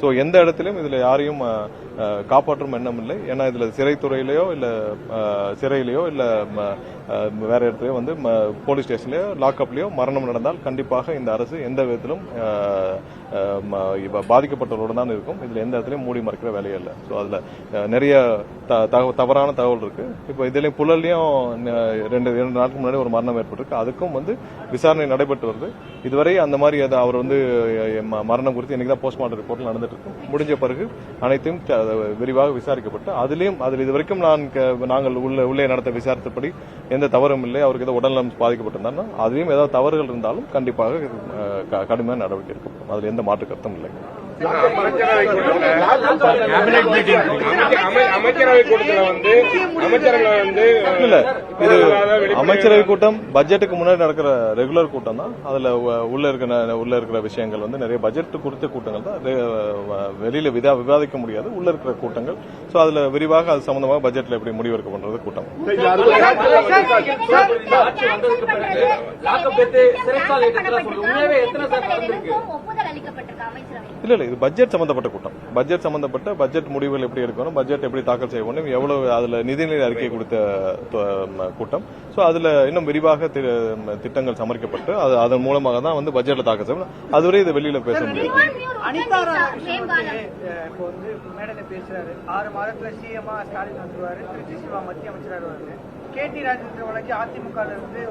So எந்த இடத்திலும் இதுல யாரையும் காப்பாற்றும் எண்ணம் இல்லை. ஏன்னா இதுல சிறைத்துறையிலயோ இல்ல சிறையிலயோ இல்ல வேற இடத்துலயோ வந்து போலீஸ் ஸ்டேஷன்லயோ லாக்அப்லயோ மரணம் நடந்தால் கண்டிப்பாக இந்த அரசு எந்த விதத்திலும் பாதிக்கப்பட்டவரோடு தான் இருக்கும். இதுல எந்த இடத்துலயும் மூடி மறைக்கிற வேலையே இல்லை. ஸோ அதுல நிறைய தவறான தகவல் இருக்கு. இப்போ இதுலயும் புழல்லையும் 2 நாளுக்கு முன்னாடி ஒரு மரணம் ஏற்பட்டிருக்கு. அதுக்கும் வந்து விசாரணை நடைபெற்று வருது. இதுவரை அந்த மாதிரி அவர் வந்து மரணம் குறித்து இன்னைக்கு தான் போஸ்ட்மார்ட்டம் ரிப்போர்ட் நடந்துட்டு இருக்கு. முடிஞ்ச பிறகு அனைத்தையும் விரிவாக விசாரிக்கப்பட்டு அதில் இதுவரைக்கும் நாங்கள் உள்ளே நடத்த விசாரித்தபடி எந்த தவறும் இல்லை, அவருக்கு ஏதோ உடல்நலம் பாதிக்கப்பட்டிருந்தாலும் அதிலும் ஏதாவது தவறுகள் இருந்தாலும் கண்டிப்பாக கடுமையான நடவடிக்கை எடுக்கப்படும். அதில் எந்த மாற்று கருத்தும் இல்லை. அமைச்சரவை கூட்டத்தில் வந்து இல்ல, இது அமைச்சரவை கூட்டம் பட்ஜெட்டுக்கு முன்னாடி நடக்கிற ரெகுலர் கூட்டம் தான். அதுல உள்ள இருக்கிற விஷயங்கள் வந்து நிறைய பட்ஜெட் குறித்த கூட்டங்கள் தான். வெளியில விவாதிக்க முடியாது உள்ள இருக்கிற கூட்டங்கள். சோ அதுல விரிவாக அது சம்பந்தமாக பட்ஜெட்ல எப்படி முடிவெடுக்க பண்றது கூட்டம். இல்ல இது பட்ஜெட் சம்பந்தப்பட்ட கூட்டம். பட்ஜெட் முடிவுகள் எப்படி எடுக்கணும், பட்ஜெட் எப்படி தாக்கல் செய்யணும், எவ்வளவு அதுல நிதிநிலை அறிக்கை கொடுத்த கூட்டம். சோ அதுல இன்னும் விரிவாக திட்டங்கள் சமர்ப்பிக்கப்பட்டு அதன் மூலமாக தான் வந்து பட்ஜெட்ல தாக்கல் செய்யணும். அதுவரை இது வெளியில பேச முடியாது. பேசுறாரு 6 மாதத்துல சிஎம்ஆ ஸ்டாலின் வந்துருவாரு, திருச்சி சிவா மத்திய அமைச்சராக கேடி ராஜேந்திர வழக்கு அதிமுக வந்து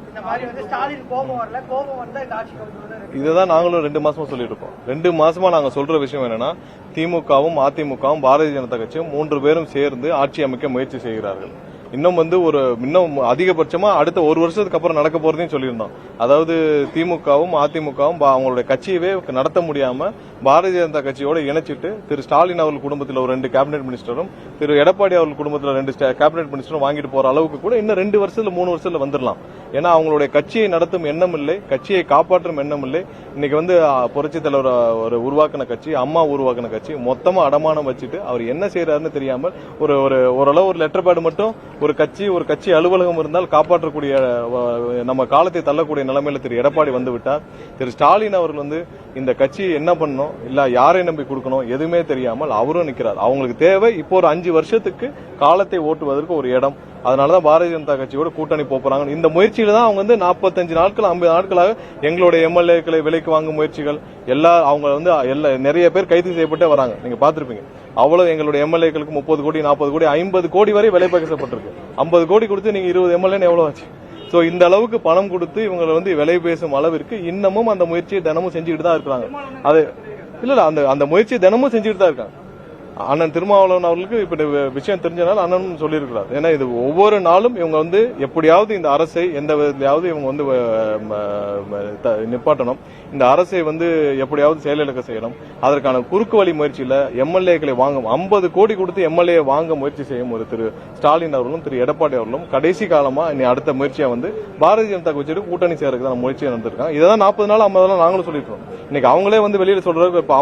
இந்த மாதிரி வந்து ஸ்டாலின் கோபம் வரல, கோபம் வந்தா இந்த ஆட்சி கவுண்டர். இதுதான் நாங்களும் 2 மாசமா சொல்லிட்டு இருக்கோம். 2 மாசமா நாங்க சொல்ற விஷயம் என்னன்னா, திமுகவும் அதிமுகவும் பாரதிய ஜனதா கட்சியும் 3 பேரும் சேர்ந்து ஆட்சி அமைக்க முயற்சி செய்கிறார்கள். இன்னும் அதிகபட்சமா அடுத்த 1 வருஷத்துக்கு அப்புறம் நடக்க போறதையும் சொல்லியிருந்தோம். அதாவது திமுகவும் அதிமுகவும் அவங்களுடைய கட்சியவே நடத்த முடியாம பாரதிய ஜனதா கட்சியோட இணைச்சிட்டு திரு ஸ்டாலின் அவர்கள் குடும்பத்தில் ஒரு 2 கேபினெட் மினிஸ்டரும் திரு எடப்பாடி அவர்கள் குடும்பத்தில் 2 கேபினெட் மினிஸ்டரும் வாங்கிட்டு போற அளவுக்கு கூட இன்னும் 2 வருஷத்துல 3 வருஷத்துல வந்துடலாம். ஏன்னா அவங்களுடைய கட்சியை நடத்தும் எண்ணம் இல்லை, கட்சியை காப்பாற்றும் எண்ணம் இல்லை. இன்னைக்கு வந்து புரட்சி தலைவர் ஒரு உருவாக்கின கட்சி, அம்மா உருவாக்கின கட்சி மொத்தமா அடமானம் வச்சுட்டு அவர் என்ன செய்யறாருன்னு தெரியாமல் ஓரளவு ஒரு லெட்டர் பேட் மட்டும் ஒரு கட்சி அலுவலகம் இருந்தால் காப்பாற்றக்கூடிய நம்ம காலத்தை தள்ளக்கூடிய நிலைமையில திரு எடப்பாடி வந்து விட்டார். திரு ஸ்டாலின் அவர்கள் வந்து இந்த கட்சி என்ன பண்ணணும் இல்ல யாரை நம்பி கொடுக்கணும் எதுவுமே தெரியாமல் அவரும் நிற்கிறார். அவங்களுக்கு தேவை இப்போ ஒரு 5 வருஷத்துக்கு காலத்தை ஓட்டுவதற்கு ஒரு இடம். அதனாலதான் பாரதிய ஜனதா கட்சியோட கூட்டணி போறாங்க. இந்த முயற்சியில தான் அவங்க வந்து 45 நாட்கள் 50 நாட்களாக எங்களுடைய எம்எல்ஏக்களை விலைக்கு வாங்கும் முயற்சிகள் அவங்க வந்து நிறைய பேர் கைது செய்யப்பட்டே வராங்க. நீங்க பாத்திருப்பீங்க. அவ்வளவு எங்களுடைய எம்எல்ஏக்களுக்கு 30 கோடி 40 கோடி 50 கோடி வரை விலை பேசப்பட்டிருக்கு. 50 கோடி கொடுத்து நீங்க 20 எம்எல்ஏன்னு எவ்வளவு ஆச்சு? சோ இந்த அளவுக்கு பணம் கொடுத்து இவங்களை வந்து விலை பேசும் அளவிற்கு இன்னமும் அந்த முயற்சியை தினமும் செஞ்சுக்கிட்டு தான் இருக்காங்க. அது இல்ல அந்த முயற்சியை தினமும் செஞ்சுட்டு தான் இருக்காங்க. அண்ணன் திருமாவளவன் அவர்களுக்கு இப்ப விஷயம் தெரிஞ்சனால அண்ணனும் சொல்லியிருக்கிறார். ஏன்னா இது ஒவ்வொரு நாளும் இவங்க வந்து எப்படியாவது இந்த அரசை எந்த விதத்திலாவது இவங்க வந்து நிப்பாட்டணும், இந்த அரசை வந்து எப்படியாவது செயலிழக்க செய்யணும். அதற்கான குறுக்கு வழி முயற்சியில எம்எல்ஏக்களை வாங்கும் 50 கோடி கொடுத்து எம்எல்ஏ வாங்க முயற்சி செய்யும் ஒரு திரு ஸ்டாலின் அவர்களும் திரு எடப்பாடி அவர்களும் கடைசி காலமா இனி அடுத்த முயற்சியா வந்து பாரதிய ஜனதா கட்சியோட கூட்டணி சேரக்கு தான் முயற்சியா நடந்திருக்காங்க. இதான் 40 நாள் 50 நாள் நாங்களும் சொல்லிருக்கோம். இன்னைக்கு அவங்களே வந்து வெளியில சொல்றாங்க. இப்ப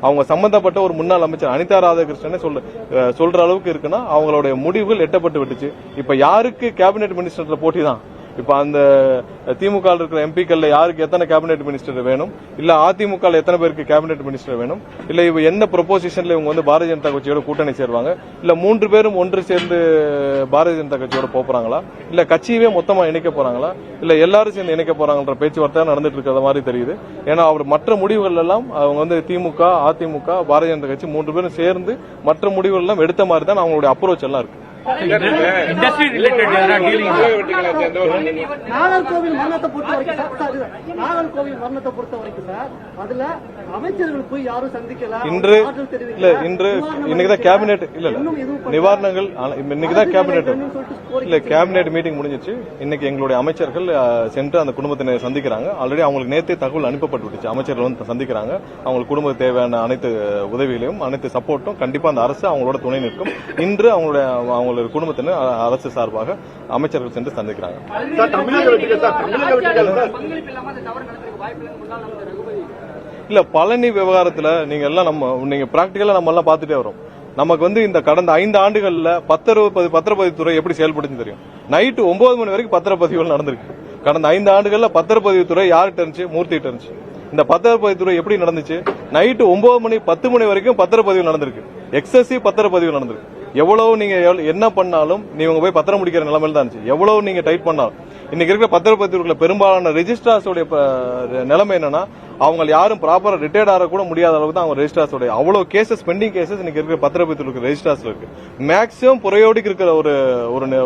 அவங்க சம்பந்தப்பட்ட ஒரு முன்னாள் அமைச்சர் அனிதா ராதாகிருஷ்ணன் சொல்ற அளவுக்கு இருக்குன்னா அவங்களுடைய முடிவுகள் எட்டப்பட்டு விட்டுச்சு. இப்ப யாருக்கு கேபினெட் மினிஸ்டர்ல போட்டி தான். இப்ப அந்த திமுக இருக்கிற எம்பிக்கள்ல யாருக்கு எத்தனை கேபினெட் மினிஸ்டர் வேணும், இல்ல அதிமுக எத்தனை பேருக்கு கேபினெட் மினிஸ்டர் வேணும், இல்ல இவ என்ன ப்ரொபோசிஷன்ல இவங்க வந்து பாரதிய ஜனதா கட்சியோட கூட்டணி சேருவாங்க, இல்ல 3 பேரும் ஒன்று சேர்ந்து பாரதிய ஜனதா கட்சியோட போறாங்களா, இல்ல கட்சியவே மொத்தமா இணைக்க போறாங்களா, இல்ல எல்லாரும் சேர்ந்து இணைக்க போறாங்கன்ற பேச்சுவார்த்தை நடந்துட்டு இருக்கிற மாதிரி தெரியுது. ஏன்னா அவர் மற்ற முடிவுகள் எல்லாம் அவங்க வந்து திமுக அதிமுக பாரதிய ஜனதா கட்சி 3 பேரும் சேர்ந்து மற்ற முடிவுகள் எல்லாம் எடுத்த மாதிரி தான் அவங்களுடைய அப்ரோச் எல்லாம் இருக்கு. நாகர்கோவில் மரணத்தை பொறுத்த வரைக்கும் சார் அதுல அமைச்சர்கள் போய் யாரும் சந்திக்கல. இன்னைக்குதான் கேபினெட் நிவாரணங்கள் இன்னைக்குதான் கேபினெட் மீட்டிங் முடிஞ்சிச்சு. இன்னைக்கு எங்களுடைய அமைச்சர்கள் சென்று அந்த குடும்பத்தினரை சந்திக்கிறாங்க. ஆல்ரெடி அவங்களுக்கு நேற்றே தகவல் அனுப்பப்பட்டு விட்டுச்சு. அமைச்சர்கள் வந்து சந்திக்கிறாங்க. அவங்களுக்கு குடும்பத்துக்கு தேவையான அனைத்து உதவிகளையும் அனைத்து சப்போர்ட்டும் கண்டிப்பா அந்த அரசு அவங்களோட துணை நிற்கும். இன்று அவங்களுடைய குடும்பத்தினர் அரசு சார்பாக அமைச்சர்கள் சென்று சந்திக்கிறாங்க. இல்ல பழனி விவகாரத்துல நீங்க பிராக்டிகலா நம்ம எல்லாம் பாத்துட்டே வரோம். நமக்கு வந்து இந்த கடந்த 5 ஆண்டுகள்ல பத்திரப்பதிவுத்துறை எப்படி செயல்படுன்னு தெரியும். நைட்டு 9 மணி வரைக்கும் பத்திரப்பதிவுகள் நடந்திருக்கு. கடந்த 5 ஆண்டுகள்ல பத்திரப்பதிவுத்துறை யார்கிட்ட இருந்துச்சு? மூர்த்திகிட்ட இருந்துச்சு. இந்த பத்திரப்பதிவுத்துறை எப்படி நடந்துச்சு? நைட்டு 9 மணி 10 மணி வரைக்கும் பத்திரப்பதிவு நடந்திருக்கு. எக்ஸசிவ் பத்திரப்பதிவு நடந்திருக்கு. எவ்வளவு நீங்க என்ன பண்ணாலும் நீங்க போய் பத்திரம் முடிக்கிற நிலைமையில தான் இருந்துச்சு. எவ்வளவு நீங்க டைட் பண்ணாலும் இன்னைக்கு இருக்கிற பத்திரப்பதிவுல பெரும்பாலான ரெஜிஸ்ட்ரார்ஸோட நிலைமை என்னன்னா, அவங்க யாரும் ப்ராப்பரா ரிட்டையர்ட் ஆக கூட முடியாத அளவுக்கு தான் அவங்க ரெஜிஸ்ட்ரார்ஸோட அவ்வளவு கேசஸ் பெண்டிங் கேசஸ் இன்னைக்கு இருக்கிற பத்திரப்பதிவு ரெஜிஸ்ட்ரார்ஸ்ல இருக்கு. மேக்ஸிமம் புறையோடிக்கு இருக்கிற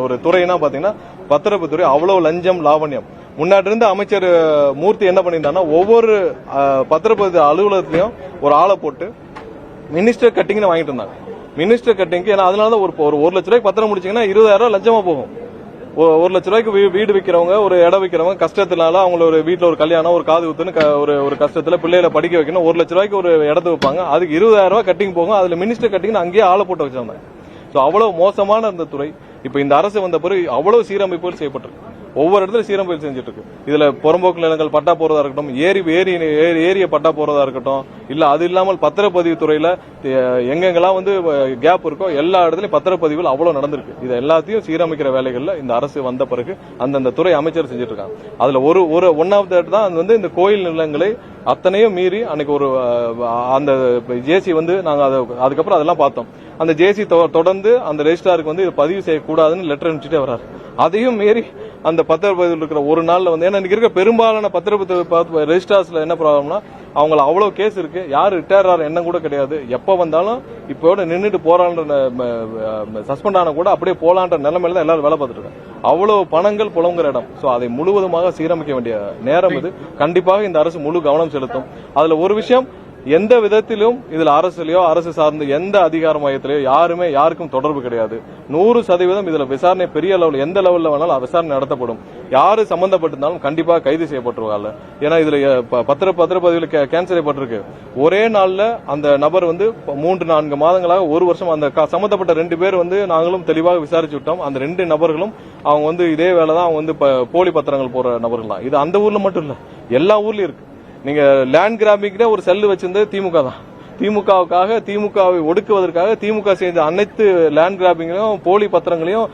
ஒரு துறைனா பாத்தீங்கன்னா பத்திரப்பதிவுத்துறை. அவ்வளவு லஞ்சம் லாவண்யம். முன்னாடி இருந்த அமைச்சர் மூர்த்தி என்ன பண்ணியிருந்தாங்கன்னா, ஒவ்வொரு பத்திரப்பதிவு அலுவலகத்திலையும் ஒரு ஆளை போட்டு மினிஸ்டர் கட்டிங்னு வாங்கிட்டு இருந்தாங்க. மினிஸ்டர் கட்டிங் ஏன்னா அதனாலதான் ஒரு லட்ச ரூபாய்க்கு பத்திரம் முடிச்சீங்கன்னா 20,000 லஞ்சமா போகும். 1 லட்ச ரூபாய்க்கு வீடு விற்கிறவங்க, ஒரு இடம் விற்கிறவங்க கஷ்டத்தினால அவங்க ஒரு வீட்டுல ஒரு கல்யாணம், ஒரு காது குத்துன்னு ஒரு கஷ்டத்துல பிள்ளைகளை படிக்க வைக்கணும், 1 லட்ச ரூபாய்க்கு ஒரு இடத்த வைப்பாங்க. அதுக்கு 20,000 ரூபாய் கட்டிங் போகும். அதுல மினிஸ்டர் கட்டிங் அங்கேயே ஆளை போட்டு வச்சிருந்தாங்க. அவ்வளவு மோசமான அந்த துறை. இப்ப இந்த அரசு வந்த பிறகு அவ்வளவு சீரமைப்புகள் செய்யப்பட்டிருக்கு. ஒவ்வொரு இடத்துல சீரமைப்பு செஞ்சுட்டு இருக்கு. இதுல புறம்போக்கு நிலங்கள் பட்டா போறதா இருக்கட்டும், ஏரிய பட்டா போறதா இருக்கட்டும், இல்ல அது இல்லாமல் பத்திரப்பதிவு துறையில எங்கெங்கெல்லாம் கேப் இருக்கோ எல்லா இடத்துலயும் பத்திரப்பதிவுகள் அவ்வளவு நடந்திருக்கு. இது எல்லாத்தையும் சீரமைக்கிற வேலைகள்ல இந்த அரசு வந்த பிறகு அந்தந்த துறை அமைச்சர் செஞ்சுட்டு இருக்காங்க. அதுல ஒரு ஒன் ஆஃப் தட் தான் இந்த கோயில் நிலங்களை அத்தனையும் மீறி அன்னைக்கு அந்த ஜேசி நாங்க அதுக்கப்புறம் அதெல்லாம் பார்த்தோம். அந்த ஜேசி தொடர்ந்து அந்த ரெஜிஸ்ட்ராருக்கு இது பதிவு செய்யக்கூடாதுன்னு லெட்டர் அனுப்பிச்சுட்டே வர்றாரு. அதையும் மீறி அந்த பத்திரப்பதிவில் இருக்கிற ஒரு நாள்ல ஏன்னா இன்னைக்கு இருக்க பெரும்பாலான பத்திரப்பதிவு ரெஜிஸ்ட்ரார்ஸ்ல என்ன ப்ராப்ளம்னா, அவங்கள அவ்வளவு கேஸ் இருக்கு. யாரு ரிட்டையர் ஆகிற எண்ணம் கூட கிடையாது. எப்ப வந்தாலும் இப்போட நின்றுட்டு போறான்ற சஸ்பெண்ட் ஆன கூட அப்படியே போலான்ற நிலைமையில தான் எல்லாரும் வேலை பார்த்துட்டு இருக்காங்க. அவ்வளவு பணங்கள் புலங்குற இடம். அதை முழுவதுமாக சீரமைக்க வேண்டிய நேரம் இது. கண்டிப்பாக இந்த அரசு முழு கவனம் செலுத்தும். அதுல ஒரு விஷயம், எந்த விதத்திலும் இதுல அரசுலயோ அரசு சார்ந்த எந்த அதிகார மையத்திலயோ யாருக்கும் தொடர்பு கிடையாது. 100% இதுல விசாரணை பெரிய லெவல், எந்த லெவல்ல வேணாலும் விசாரணை நடத்தப்படும். யாரு சம்பந்தப்பட்டிருந்தாலும் கண்டிப்பாக கைது செய்யப்பட்டுருவாங்க. ஏன்னா இதுல பத்திரப்பதிவில் கேன்சல் செய்யப்பட்டிருக்கு. ஒரே நாள்ல அந்த நபர் 3-4 மாதங்களாக 1 வருஷம் அந்த சம்பந்தப்பட்ட 2 பேர் நாங்களும் தெளிவாக விசாரிச்சு விட்டோம். அந்த 2 நபர்களும் அவங்க இதே வேலைதான், அவங்க போலி பத்திரங்கள் போற நபர்கள் தான். இது அந்த ஊர்ல மட்டும் இல்ல, எல்லா ஊர்லயும் இருக்கு. நீங்க லேண்ட் கிராபிங்ல ஒரு செல் வச்சிருந்தது திமுக தான். திமுகவுக்காக, திமுகவை ஒடுக்குவதற்காக திமுக செஞ்ச அனைத்து லேண்ட் கிராபிங்கையும் போலி பத்திரங்களையும்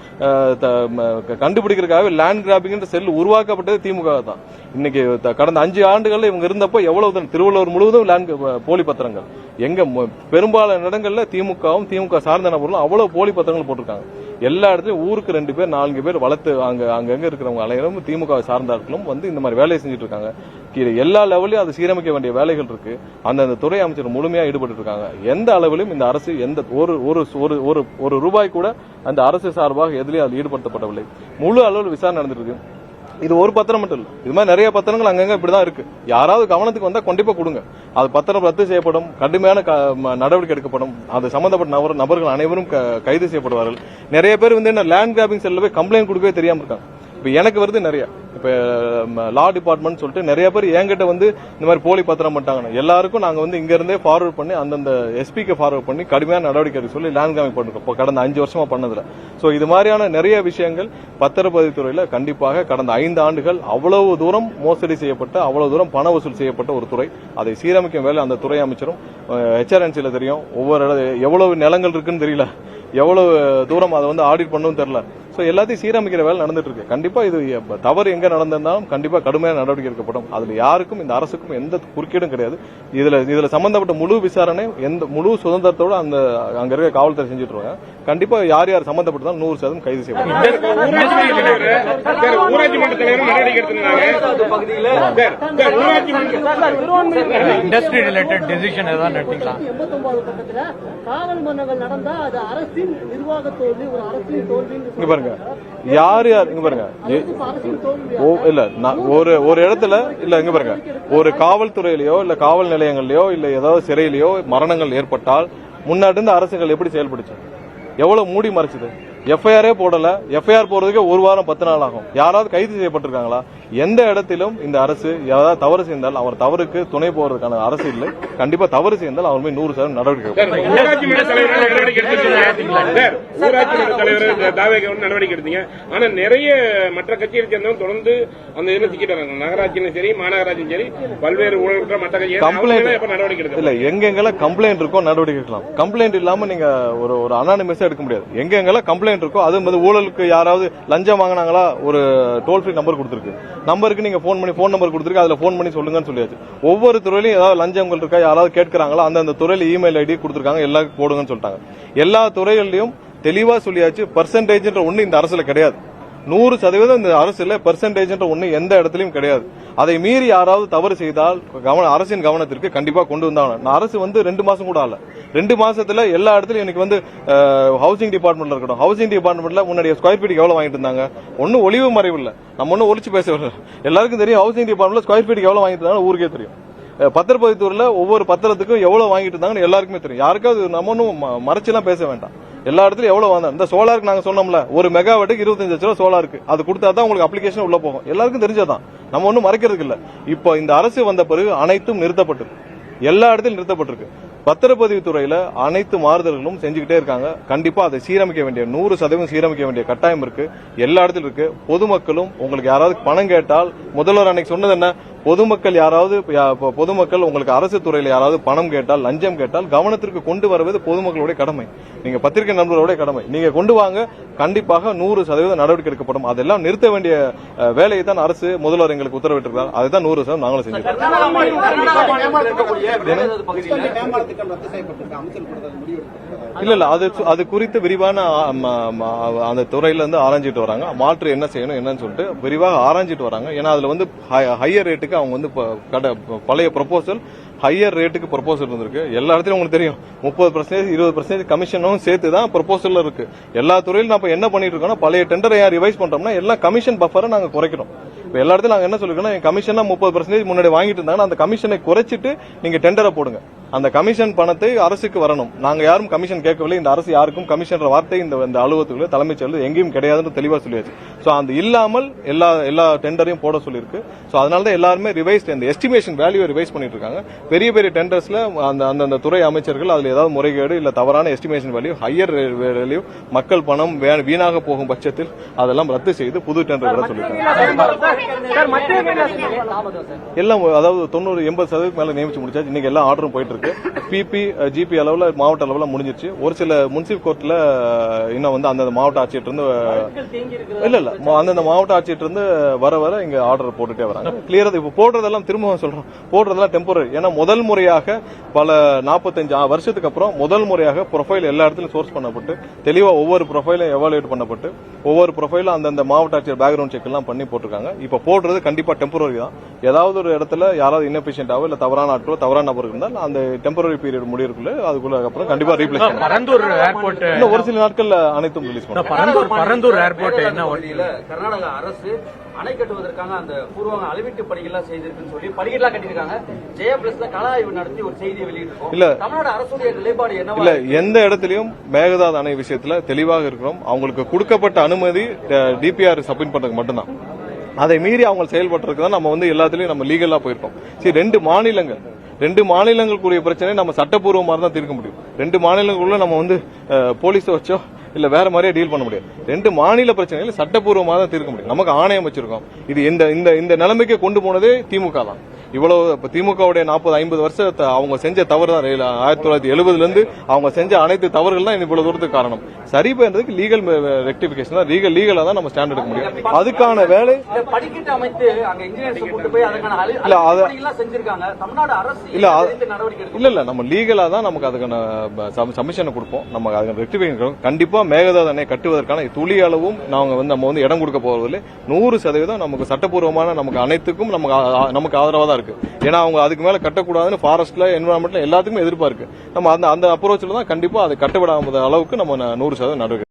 கண்டுபிடிக்கிறதுக்காக லேண்ட் கிராபிங் செல் உருவாக்கப்பட்டது திமுக தான். இன்னைக்கு கடந்த 5 ஆண்டுகள்ல இவங்க இருந்தப்போ எவ்வளவு திருவள்ளூர் முழுவதும் லேண்ட் போலி பத்திரங்கள். எங்க பெரும்பாலான இடங்கள்ல திமுகவும் திமுக சார்ந்த நபர்களும் அவ்வளவு போலி பத்திரங்கள் போட்டிருக்காங்க. எல்லா இடத்துலயும் ஊருக்கு 2 பேர் 4 பேர் வளர்த்து அங்கங்க இருக்கிறவங்க அனைவரும் திமுக சார்ந்தார்களும் இந்த மாதிரி வேலையை செஞ்சுட்டு இருக்காங்க. எல்லா லெவலையும் அதை சீரமைக்க வேண்டிய வேலைகள் இருக்கு. அந்தந்த துறை அமைச்சர் முழுமையா ஈடுபட்டு இருக்காங்க. எந்த அளவிலும் இந்த அரசு எந்த ஒரு ரூபாய் கூட அந்த அரசு சார்பாக எதிலையும் அதில் ஈடுபடுத்தப்படவில்லை. முழு அளவில் விசாரணை நடந்துட்டு இருக்கு. இது ஒரு பத்திரம் மட்டும் இல்ல, இது மாதிரி நிறைய பத்திரங்கள் அங்கங்க இப்படிதான் இருக்கு. யாராவது கவனத்துக்கு வந்தா கண்டிப்பா கொடுங்க. அது பத்திரம் ரத்து செய்யப்படும், கடுமையான நடவடிக்கை எடுக்கப்படும். அது சம்பந்தப்பட்ட நபர்கள் அனைவரும் கைது செய்யப்படுவார்கள். நிறைய பேர் லேண்ட் கிராபிங் செல்ல போய் கம்ப்ளைண்ட் கொடுக்கவே தெரியாம இருக்காங்க. இப்ப எனக்கு வருது நிறைய. இப்ப லா டிபார்ட்மெண்ட் சொல்லிட்டு நிறைய பேர் என்கிட்ட இந்த மாதிரி போலி பத்திரம் பண்ணிட்டாங்க. எல்லாருக்கும் நாங்க இங்க இருந்தே ஃபார்வர்ட் பண்ணி அந்தந்த எஸ்பிக்கு ஃபார்வர்ட் பண்ணி கடுமையான நடவடிக்கை எடுக்க சொல்லி லேண்ட் கிராபிங் பண்ணிருக்கோம் கடந்த 5 வருஷமா பண்ணதுல. இது மாதிரியான நிறைய விஷயங்கள் பத்திரப்பதிவு துறையில கண்டிப்பாக கடந்த 5 ஆண்டுகள் அவ்வளவு தூரம் மோசடி செய்யப்பட்ட, அவ்வளவு தூரம் பண வசூல் செய்யப்பட்ட ஒரு துறை. அதை சீரமைக்கும் வேலை அந்த துறை அமைச்சரும் HRNCல தெரியும். ஒவ்வொரு எவ்வளவு நிலங்கள் இருக்குன்னு தெரியல, எவ்வளவு தூரம் அதை ஆடிட் பண்ணவும் தெரியல. எல்லாத்தையும் சீரமைக்கிற வேலை நடந்துட்டு இருக்கு. கண்டிப்பா இது தவறு எங்க நடந்திருந்தாலும் கண்டிப்பா கடுமையான நடவடிக்கை எடுக்கப்படும். அதுல யாருக்கும் இந்த அரசுக்கும் எந்த குறுக்கீடும் கிடையாது. இதுல சம்பந்தப்பட்ட முழு விசாரணை முழு சுதந்திரத்தோட அங்க இருக்க காவல்துறை செஞ்சுட்டு இருக்காங்க. கண்டிப்பா யார் யார் சம்பந்தப்பட்டாலும் 100% கைது செய்யப்படும். இண்டஸ்ட்ரி ரிலேட்டட் டெசிஷன் ஏதாவது எடுத்தீங்களா? காவல் மரணங்கள் நடந்தா அது அரசின் நிர்வாக தோல்வி, ஒரு அரசின் தோல்வி. இங்க பாருங்க, யார் இங்க பாருங்க, இல்ல ஒரு இடத்துல இல்ல, இங்க பாருங்க, ஒரு காவல்துறையிலயோ இல்ல காவல் நிலையங்கள்லயோ இல்ல ஏதாவது சிறையிலயோ மரணங்கள் ஏற்பட்டால் முன்னாடி இருந்த அரசுகள் எப்படி செயல்படுச்சு? எவ்வளவு மூடி மறைச்சது? எஃப்ஐஆரே போடல. எஃப்ஐஆர் போறதுக்கு 1 வாரம் 10 நாள் ஆகும். யாராவது கைது செய்யப்பட்டிருக்காங்களா? எந்த இடத்திலும் இந்த அரசு ஏதாவது தவறு செய்தால் அவர் தவறுக்கு துணை போறதுக்கான அரசு இல்லை. கண்டிப்பா தவறு செய்தால் அவர் மீது 100% நடவடிக்கை எடுத்தீங்க. ஆனா நிறைய மற்ற கட்சியை சேர்ந்தவங்க தொடர்ந்து அந்த இதுல சிக்கிட்டு வராங்க. நகராட்சியும் சரி, மாநகராட்சியும் சரி, பல்வேறு ஊழல் மற்ற கட்சி நடவடிக்கை எடுக்க இல்ல. எங்கெங்கெல்லாம் கம்ப்ளைண்ட் இருக்கோ நடவடிக்கை எடுக்கலாம். கம்ப்ளைண்ட் இல்லாம நீங்க ஒரு அனானிமஸா எடுக்க முடியாது. எங்கெங்கெல்லாம் கம்ப்ளைண்ட் கம்ப்ளைண்ட் இருக்கோ அது வந்து ஊழலுக்கு யாராவது லஞ்சம் வாங்கினாங்களா ஒரு டோல் ஃப்ரீ நம்பர் கொடுத்துருக்கு. நம்பருக்கு நீங்க ஃபோன் நம்பர் கொடுத்துருக்கு, அதுல ஃபோன் பண்ணி சொல்லுங்கன்னு சொல்லியாச்சு. ஒவ்வொரு துறையிலும் ஏதாவது லஞ்சங்கள் இருக்கா, யாராவது கேட்கறாங்களா, அந்தந்த துறையில இமெயில் ஐடி கொடுத்துருக்காங்க, எல்லாருக்கும் போடுங்கன்னு சொல்லிட்டாங்க. எல்லா துறைகளிலும் தெளிவா சொல்லியாச்சு. பெர்சன்டேஜ்ன்ற ஒண்ணு இந்த அரசுல கிடையாது. 100% இந்த அரசுல பெர்சன்டேஜ்ன்ற ஒண்ணு எந்த இடத்துலயும் கிடையாது. அதை மீறி யாராவது தவறு செய்தால் அரசின் கவனத்திற்கு கண்டிப்பா கொண்டு வந்தாங்க. அரசு வந்து 2 மாசம் கூட ஆகல. 2 மாசத்துல எல்லா இடத்துலயும் எனக்கு வந்து ஹவுசிங் டிபார்ட்மெண்ட்ல இருக்கட்டும், ஹவுசிங் டிபார்ட்மெண்ட்ல முன்னாடி ஸ்கொயர் ஃபீட்டுக்கு எவ்வளவு வாங்கிட்டு இருந்தாங்க, ஒன்னும் ஒளிவு மறைவு இல்ல, நம்ம ஒன்னும் ஒளிச்சு பேசவில்லை. எல்லாருக்கும் தெரியும் ஹவுசிங் டிபார்ட்மெண்ட்ல ஸ்கொயர் ஃபீட்டுக்கு எவ்வளவு வாங்கிட்டு இருந்தாங்க ஊருக்கே தெரியும். பத்திரப்பதிவுத்துறையில ஒவ்வொரு பத்திரத்துக்கும் எவ்வளவு வாங்கிட்டு இருந்தாங்கன்னு எல்லாருக்குமே தெரியும். யாருக்காவது நம்ம ஒன்னும் மறைச்செல்லாம் பேச வேண்டாம். எல்லா இடத்துலயும் எவ்வளவு வந்தா இந்த சோலாருக்கு நாங்க சொன்னோம்ல, ஒரு மெகாவாட்டுக்கு 25 லட்சம் ரூபாய் சோலாருக்கு, அது கொடுத்தா தான் உங்களுக்கு அப்ளிகேஷன் உள்ள போகும். எல்லாருக்கும் தெரிஞ்சதான், நம்ம ஒன்னும் மறைக்கிறதுக்கு இல்ல. இப்போ இந்த அரசு வந்த பிறகு அனைத்தும் நிறுத்தப்பட்டிருக்கு, எல்லா இடத்திலும் நிறுத்தப்பட்டிருக்கு. பத்திரப்பதிவு துறையில அனைத்து மாறுதல்களும் செஞ்சுக்கிட்டே இருக்காங்க. கண்டிப்பா அதை சீரமைக்க வேண்டிய 100% சீரமைக்க வேண்டிய கட்டாயம் இருக்கு, எல்லா இடத்திலும் இருக்கு. பொதுமக்களும் உங்களுக்கு யாராவது பணம் கேட்டால், முதல்வர் அன்னைக்கு சொன்னது என்ன, பொதுமக்கள் யாராவது பொதுமக்கள் உங்களுக்கு அரசு துறையில யாராவது பணம் கேட்டால், லஞ்சம் கேட்டால் கவனத்திற்கு கொண்டு வருவது பொதுமக்களுடைய கடமை, நீங்க பத்திரிகை நண்பர்களுடைய கடமை. நீங்க கொண்டு வாங்க, கண்டிப்பாக 100% நடவடிக்கை எடுக்கப்படும். அதெல்லாம் நிறுத்த வேண்டிய வேலையை தான் அரசு முதல்வர் எங்களுக்கு உத்தரவிட்டிருக்கிறார். அதுதான் 100% நாங்களும் செஞ்சிருக்கோம். இல்ல அது குறித்து விரிவான அந்த துறையில இருந்து ஆராய்ஞ்சிட்டு வராங்க. மாற்று என்ன செய்யணும் என்னன்னு சொல்லிட்டு விரிவாக ஆராய்ஞ்சிட்டு வராங்க. ஏன்னா அதுல வந்து ஹையர் ரேட்டுக்கு அவங்க வந்து பழைய ப்ரொபோசல் ஹையர் ரேட்டுக்கு ப்ரொபோசல் இருந்திருக்கு. எல்லா இடத்துலயும் உங்களுக்கு தெரியும் 30% 20% கமிஷனும் சேர்த்து தான் ப்ரொபோசல் இருக்கு. எல்லா துறையிலும் நம்ம என்ன பண்ணிட்டு இருக்கோம்னா, பழைய டெண்டரை ரிவைஸ் பண்றோம்னா எல்லாம் கமிஷன் பஃபரை நாங்க குறைக்கிறோம். இப்ப எல்லா இடத்துல நாங்க என்ன சொல்லிருக்கோம், கமிஷன் 30% முன்னாடி வாங்கிட்டு இருந்தாங்கன்னா அந்த கமிஷனை குறைச்சிட்டு நீங்க டெண்டரை போடுங்க. அந்த கமிஷன் பணத்தை அரசுக்கு வரணும். நாங்க யாரும் கமிஷன் கேட்கவில்லை. இந்த அரசு யாருக்கும் கமிஷன் வார்த்தை இந்த அலுவலகத்துக்குள்ள தலைமைச் செயலர் எங்கேயும் கிடையாதுன்னு தெளிவா சொல்லியாச்சு. சோ அந்த இல்லாமல் எல்லா டெண்டரையும் போட சொல்லியிருக்கு. சோ அதனாலதான் எல்லாருமே ரிவைஸ் இந்த எஸ்டிமேஷன் வேல்யூ ரிவைஸ் பண்ணிட்டு இருக்காங்க. பெரிய பெரிய டெண்டர்ஸ்ல அந்த துறை அமைச்சர்கள் அதுல ஏதாவது முறைகேடு இல்ல தவறான எஸ்டிமேஷன் வேல்யூ, ஹையர் வேல்யூ, மக்கள் பணம் வீணாக போகும் பட்சத்தில் அதெல்லாம் ரத்து செய்து புது டெண்டர் விட சொல்லியிருக்காங்க. எல்லாம் அதாவது 90-80% மேல நியமிச்சு முடிச்சாச்சு. இன்னைக்கு எல்லா ஆர்டரும் போயிட்டு இருக்கு. பிபி ஜிபி அளவுல மாவட்ட அளவுல முடிஞ்சிருச்சு. ஒரு சில முனிசிபல் கோர்ட்ல இன்னும் வந்து அந்த மாவட்ட ஆட்சியர் இருந்து இல்ல அந்தந்த மாவட்ட ஆட்சியர் இருந்து வர இங்க ஆர்டர் போட்டுட்டே வராங்க. கிளியரா இப்ப போடுறதெல்லாம் திரும்ப சொல்றோம், போடுறதெல்லாம் டெம்பரரி. ஏன்னா முதல் முறையாக பல 45 வருஷத்துக்கு அப்புறம் முதல் முறையாக ப்ரொஃபைல் எல்லா இடத்துலயும் சோர்ஸ் பண்ணப்பட்டு தெளிவா ஒவ்வொரு ப்ரொஃபைலும் எவாலுவேட் பண்ணப்பட்டு ஒவ்வொரு ப்ரொஃபைலும் அந்தந்த மாவட்ட ஆட்சியர் பேக்ரவுண்ட் செக் எல்லாம் பண்ணி போட்டிருக்காங்க. இப்ப போடுறது கண்டிப்பா டெம்பரரி தான். ஏதாவது ஒரு இடத்துல யாராவது இன்எஃபிஷியன்டாவோ இல்ல தவறான ஆட்களோ தவறான நபர் இருந்தால் அந்த டெம்பரரி பீரியட் முடியறதுக்குள்ள அதுக்குள்ள அப்புறம் கண்டிப்பா ரீப்ளேஸ் பண்ணுவாங்க. பரந்தூர் ஏர்போர்ட் இன்னும் ஒரு சில நாட்கள்ல அனைத்தும் ரிலீஸ் பண்ணுவாங்க. பரந்தூர் ஏர்போர்ட் என்ன கர்நாடக அரசு அணை கட்டுவதற்காக அந்த பூர்வாங்க அளவீட்டு பணிகள்லாம் செய்திருக்குன்னு சொல்லி படிக்கெல்லாம் கட்டிருக்காங்க. ஜெயா பிளஸ்ல கள ஆய்வு நடத்தி ஒரு செய்தியை வெளியிட்டிருக்கோம். இல்ல தமிழ்நாடு அரசுடைய நிலைப்பாடு என்ன? இல்ல எந்த இடத்திலையும் மேகதாது அணை விஷயத்துல தெளிவாக இருக்கிறோம். அவங்களுக்கு கொடுக்கப்பட்ட அனுமதி டிபிஆர் சப்மிட் பண்றதுக்கு மட்டும்தான். அதை மீறி அவங்க செயல்பட்டுருக்கு தான் நம்ம வந்து எல்லாத்திலயும் நம்ம லீகலா போயிருக்கோம். சரி, 2 மாநிலங்களுக்குரிய பிரச்சனை நம்ம சட்டப்பூர்வமா தான் தீர்க்க முடியும். 2 மாநிலங்களுக்குள்ள நம்ம வந்து போலீஸை வச்சோ இல்ல வேற மாதிரியே டீல் பண்ண முடியாது. 2 மாநில பிரச்சனைகளை சட்டப்பூர்வமா தான் தீர்க்க முடியும். நமக்கு ஆணையம் வச்சிருக்கோம். இது இந்த நிலைமைக்கு கொண்டு போனதே திமுக தான். இவ்வளவு திமுகவுடைய 40-50 வருஷத்தை அவங்க செஞ்ச தவறு தான். 1970 இருந்து அவங்க செஞ்ச அனைத்து தவறுகள் தான் இவ்வளவு தூரத்துக்கு காரணம். சரி பண்றதுக்கு லீகல் ரெக்டிபிகேஷன் தான், லீகலா தான் நம்ம ஸ்டாண்ட் எடுக்க முடியும். அதுக்கான வேலை படிக்கட்டு அமைத்து அங்க இன்ஜினியர்ஸ் கூட்டி போய் அதற்கான செஞ்சிருக்காங்க. தமிழ்நாடு அரசு இல்ல நம்ம லீகலா தான் நமக்கு அதுக்கான சப்மிஷனை கொடுப்போம். நமக்கு அதுக்கான ரெக்டிபிகேஷன் கண்டிப்பா மேகதாது அணை கட்டுவதற்கான துளி அளவும் நம்ம வந்து இடம் கொடுக்க போவதில்லை. 100% நமக்கு சட்டப்பூர்வமான நமக்கு அனைத்துக்கும் நமக்கு ஆதரவா தான் இருக்கு. ஏன்னா அவங்க அதுக்கு மேல கட்டக்கூடாதுன்னு ஃபாரஸ்ட்ல என்விரான்மெண்ட்ல எல்லாத்துக்குமே எதிர்ப்பா இருக்கு. நம்ம அந்த அப்ரோச்ல தான் கண்டிப்பா அதை கட்டவிடாத அளவுக்கு நம்ம 100% நடவடிக்கை